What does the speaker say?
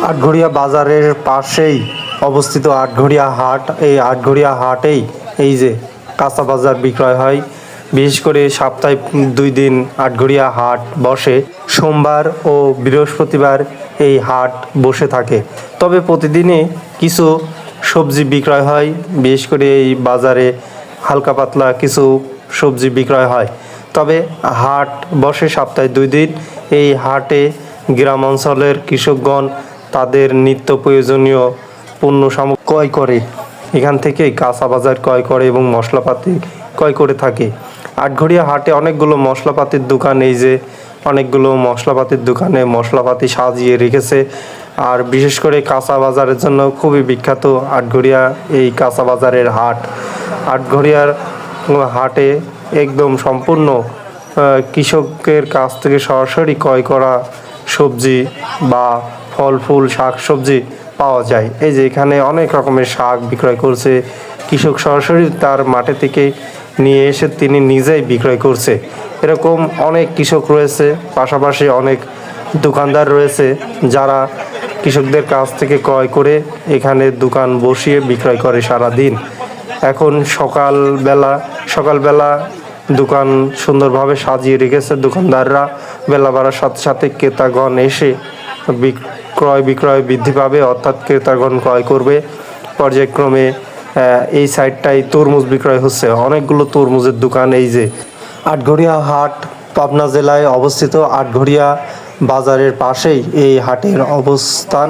আটঘরিয়া বাজারের পাশেই অবস্থিত আটঘরিয়া হাট। এই আটঘরিয়া হাটেই এই যে কাঁচা বাজার বিক্রয় হয়। বিশেষ করে সপ্তাহে 2 দিন আটঘরিয়া হাট বসে। সোমবার ও বৃহস্পতিবার এই হাট বসে থাকে। তবে প্রতিদিনই কিছু সবজি বিক্রয় হয়। বিশেষ করে এই বাজারে হালকা পাতলা কিছু সবজি বিক্রয় হয়। তবে হাট বসে সপ্তাহে 2 দিন। এই হাটে গ্রাম অঞ্চলের কৃষকগণ তাদের নিত্য প্রয়োজনীয় পণ্য সামগ্রী ক্রয় করে। এখান থেকে কাঁচা বাজার ক্রয় করে এবং মশলাপাতি ক্রয় করে থাকে। আটঘরিয়া হাটে অনেকগুলো মশলাপাতির দোকান, এই যে অনেকগুলো মশলাপাতির দোকানে মশলাপাতি সাজিয়ে রেখেছে। আর বিশেষ করে কাঁচা বাজারের জন্য খুবই বিখ্যাত আটঘরিয়া এই কাঁচা বাজারের হাট। আটঘরিয়ার হাটে একদম সম্পূর্ণ কৃষকের কাছ থেকে সরাসরি ক্রয় করা সবজি বা ফল ফুল শাক সবজি পাওয়া যায়। এই যে এখানে অনেক রকমের শাক বিক্রয় করছে কৃষক, সরাসরি তার মাঠে থেকে নিয়ে এসে তিনি নিজেই বিক্রয় করছে। এরকম অনেক কৃষক রয়েছে, পাশাপাশি অনেক দোকানদার রয়েছে যারা কৃষকদের কাছ থেকে ক্রয় করে এখানে দোকান বসিয়ে বিক্রয় করে সারা দিন। এখন সকালবেলা দোকান সুন্দরভাবে সাজিয়ে রেখেছে দোকানদাররা। বেলা বাড়ার সাথে সাথে ক্রেতাগণ এসে ক্রয় বিক্রয় বৃদ্ধি পাবে, অর্থাৎ ক্রেতাগণ ক্রয় করবে। পর্যায়ক্রমে এই সাইডটাই তরমুজ বিক্রয় হচ্ছে, অনেকগুলো তরমুজের দোকান। এই যে আটঘরিয়া হাট পাবনা জেলায় অবস্থিত। আটঘরিয়া বাজারের পাশেই এই হাটের অবস্থান।